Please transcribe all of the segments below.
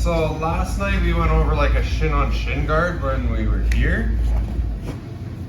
So last night we went over like a shin on shin guard when we were here.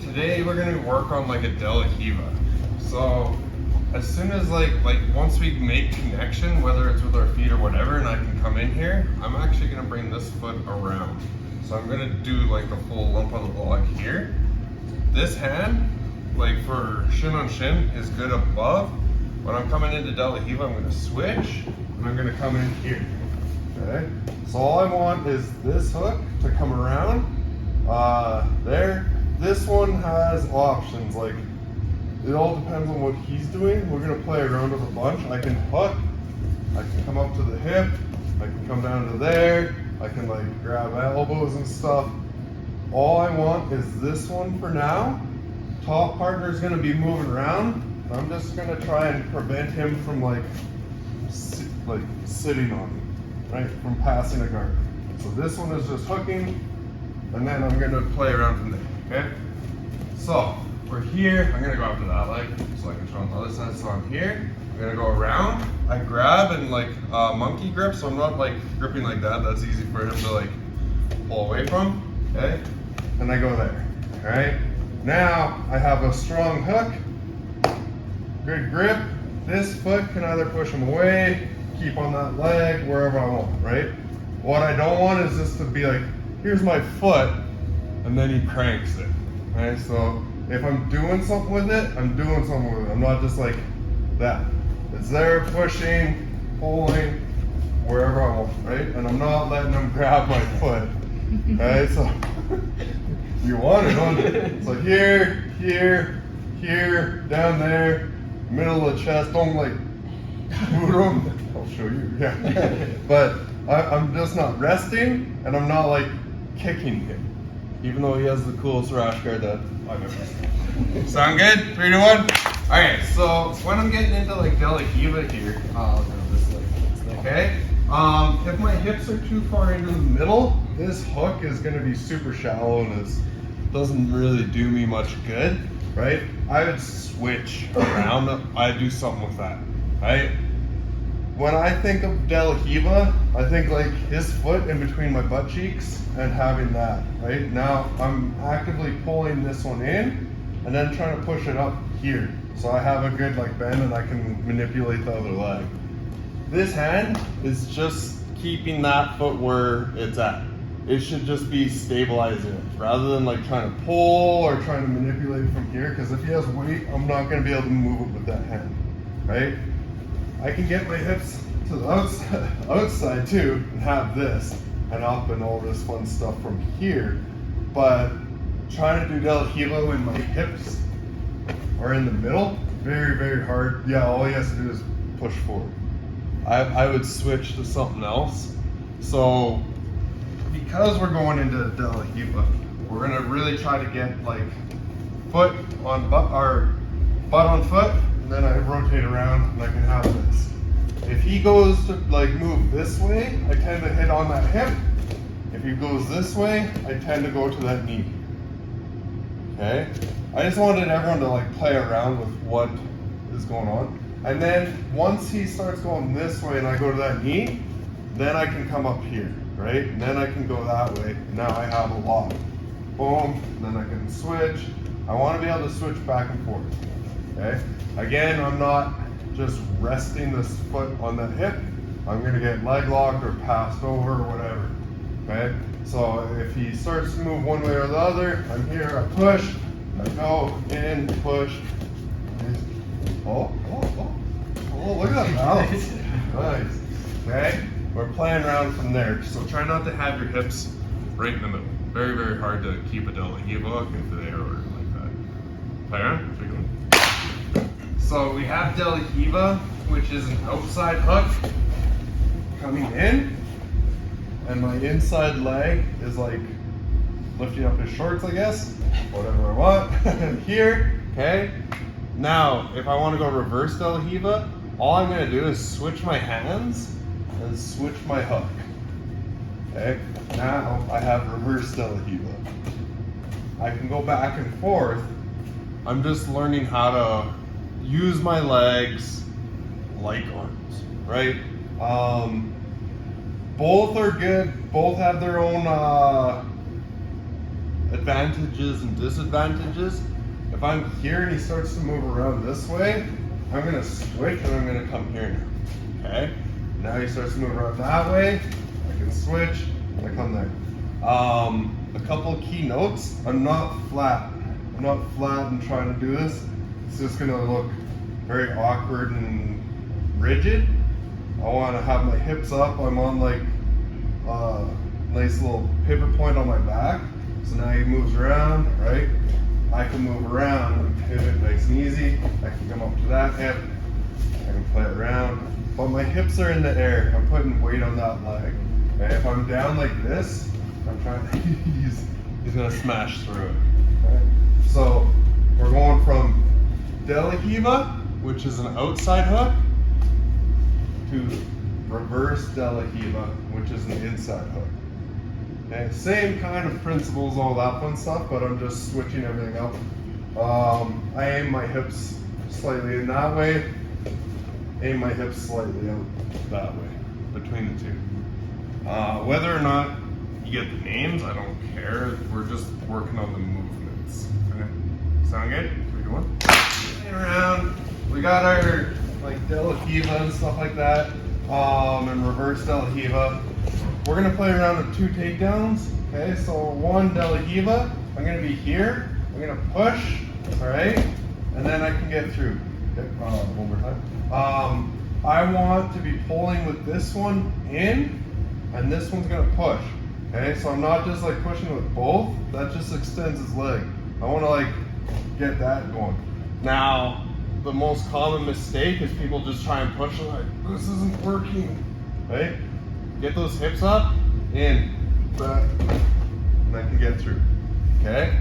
Today we're gonna work on like a De La Riva. So as soon as like once we make connection, whether it's with our feet or whatever, and I can come in here, I'm actually gonna bring this foot around. So I'm gonna do like the full lump on the log here. This hand, like for shin on shin, is good above. When I'm coming into De La Riva, I'm gonna switch and I'm gonna come in here. Okay, so all I want is this hook to come around there. This one has options, like it all depends on what he's doing. We're gonna play around with a bunch. I can hook, I can come up to the hip, I can come down to there, I can like grab elbows and stuff. All I want is this one for now. Top partner is gonna be moving around. I'm just gonna try and prevent him from like sitting on me, right? From passing a guard. So this one is just hooking, and then I'm gonna play around from there, okay? So we're here, I'm gonna go up to that leg so I can show on the other side. So I'm here, I'm gonna go around, I grab and like monkey grip, so I'm not like gripping like that. That's easy for him to like pull away from, okay? And I go there, all right? Now I have a strong hook, good grip. This foot can either push him away, keep on that leg, wherever I want, right? What I don't want is just to be like, here's my foot, and then he cranks it, right? So if I'm doing something with it, I'm doing something with it. I'm not just like that. It's there pushing, pulling, wherever I want, right? And I'm not letting him grab my foot, right? So you want it, don't you? So here, here, here, down there, middle of the chest. Don't like boot him. I'll show you, yeah. But I'm just not resting, and I'm not like kicking him, even though he has the coolest rash guard that I've ever seen. Sound good? 3, 2, 1. Alright, so when I'm getting into like De La Riva here, I'll go this way. Okay? If my hips are too far into the middle, this hook is gonna be super shallow and it doesn't really do me much good, right? I would switch around, I'd do something with that, right? When I think of De La Riva, I think like his foot in between my butt cheeks and having that, right? Now I'm actively pulling this one in and then trying to push it up here. So I have a good like bend and I can manipulate the other leg. This hand is just keeping that foot where it's at. It should just be stabilizing it rather than like trying to pull or trying to manipulate from here, because if he has weight, I'm not going to be able to move it with that hand, right? I can get my hips to the outside too and have this and up and all this fun stuff from here, but trying to do De La Riva when my hips are in the middle, very, very hard. Yeah, all he has to do is push forward. I would switch to something else. So because we're going into De La Riva, we're gonna really try to get like foot on butt, or butt on foot, and then I rotate around and I can have this. If he goes to like move this way, I tend to hit on that hip. If he goes this way, I tend to go to that knee. Okay? I just wanted everyone to like play around with what is going on. And then once he starts going this way and I go to that knee, then I can come up here, right? And then I can go that way. Now I have a lock. Boom, then I can switch. I want to be able to switch back and forth, okay? Again, I'm not just resting this foot on that hip. I'm gonna get leg locked or passed over or whatever, okay? So if he starts to move one way or the other, I'm here, I push, I go in, push. Oh, look at that balance. Nice, okay? We're playing around from there. So try not to have your hips right in the middle. Very, very hard to keep a De La Riva if they are like that. Play around, keep going. So we have De La Riva, which is an outside hook coming in, and my inside leg is like lifting up his shorts, I guess, whatever I want. And here, okay? Now, if I want to go reverse De La Riva, all I'm going to do is switch my hands and switch my hook. Okay? Now I have reverse De La Riva. I can go back and forth. I'm just learning how to use my legs like arms, right? Both are good. Both have their own advantages and disadvantages. If I'm here and he starts to move around this way, I'm gonna switch and I'm gonna come here now. Okay? Now he starts to move around that way. I can switch and I come there. A couple of key notes. I'm not flat. I'm not flat and trying to do this. It's just gonna look very awkward and rigid. I want to have my hips up. I'm on like a nice little pivot point on my back. So now he moves around, right? I can move around and pivot nice and easy. I can come up to that hip. I can play it around. But my hips are in the air. I'm putting weight on that leg. Okay? If I'm down like this, I'm trying to, he's gonna smash through it. Okay? So we're going from De La Riva, which is an outside hook, to Reverse De La Riva, which is an inside hook. Okay, same kind of principles, all that fun stuff, but I'm just switching everything up. I aim my hips slightly in that way, aim my hips slightly out that way, between the two. Whether or not you get the names, I don't care. We're just working on the movements. Okay, sound good? 3, 2, 1. Around. We got our like De La Riva and stuff like that, and Reverse De La Riva. We're gonna play around with 2 takedowns. Okay, so 1 De La Riva. I'm gonna be here. I'm gonna push. All right, and then I can get through. Okay, one more time. I want to be pulling with this one in, and this one's gonna push. Okay, so I'm not just like pushing with both. That just extends his leg. I want to like get that going. Now, the most common mistake is people just try and push like, this isn't working, right? Get those hips up, in, back, and I can get through, okay?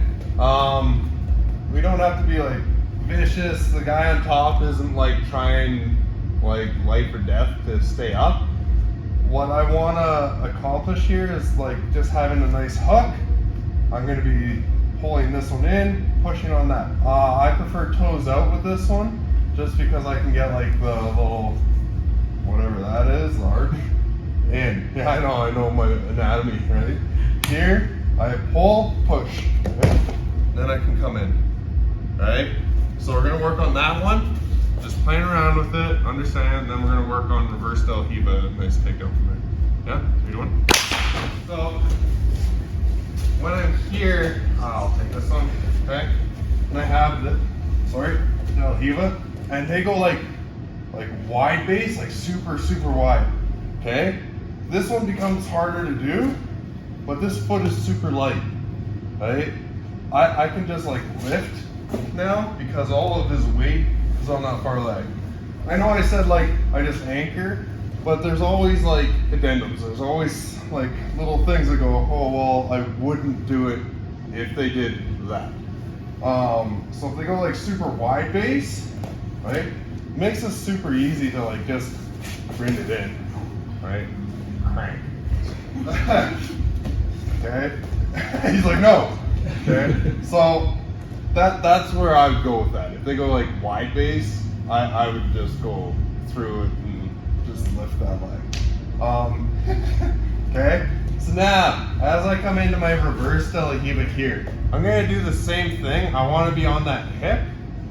We don't have to be like vicious. The guy on top isn't like trying like life or death to stay up. What I want to accomplish here is like just having a nice hook. I'm going to be pulling this one in, pushing on that. I prefer toes out with this one, just because I can get like the little, whatever that is, the arch, in. Yeah, I know my anatomy, right? Here, I pull, push, okay? Then I can come in, right? So we're going to work on that one, just playing around with it, understand, then we're going to work on Reverse De La Riva, nice takedown from there. Yeah, 3, 2, 1. So, when I'm here, I'll take this one, okay? And I have the, De La Riva, and they go like wide base, like super, super wide, okay? This one becomes harder to do, but this foot is super light, right? I can just like lift now because all of his weight is on that far leg. I know I said like I just anchor, but there's always like addendums. There's always like little things that go, oh well, I wouldn't do it if they did that. So if they go like super wide base, right, it makes it super easy to like just bring it in, right? Crank. Okay. He's like, no. Okay. So that's where I would go with that. If they go like wide base, I would just go through it and just lift that leg. Okay. So now, as I come into my Reverse De La Riva here, I'm gonna do the same thing. I want to be on that hip.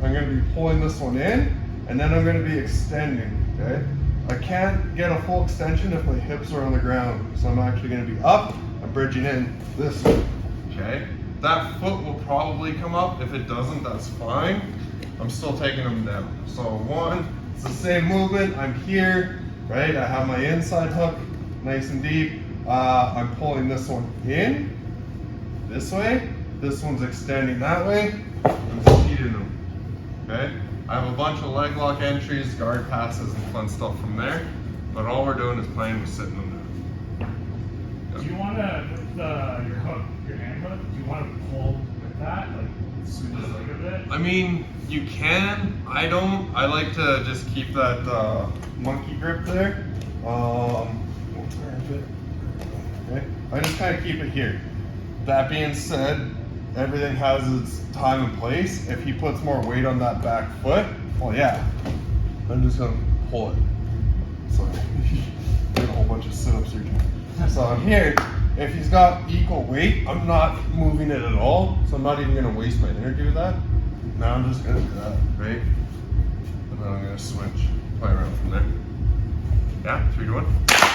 I'm gonna be pulling this one in, and then I'm gonna be extending. Okay. I can't get a full extension if my hips are on the ground, so I'm actually gonna be up. I'm bridging in this way. Okay. That foot will probably come up. If it doesn't, that's fine. I'm still taking them down. So 1, it's the same movement. I'm here, right? I have my inside hook nice and deep. I'm pulling this one in this way. This one's extending that way. I'm just heating them, okay? I have a bunch of leg lock entries, guard passes, and fun stuff from there. But all we're doing is playing with sitting them down. Do you want to, with your hook, your hand hook, do you want to pull with that, like squeeze the leg a bit? I mean, you can. I don't. I like to just keep that monkey grip there. Okay. I just kind of keep it here. That being said, everything has its time and place. If he puts more weight on that back foot, well, yeah, I'm just gonna pull it. Sorry, did a whole bunch of sit-ups here. So on here, if he's got equal weight, I'm not moving it at all. So I'm not even gonna waste my energy with that. Now I'm just gonna do that, right? And then I'm gonna switch, play around from there. Yeah, 3 to 1.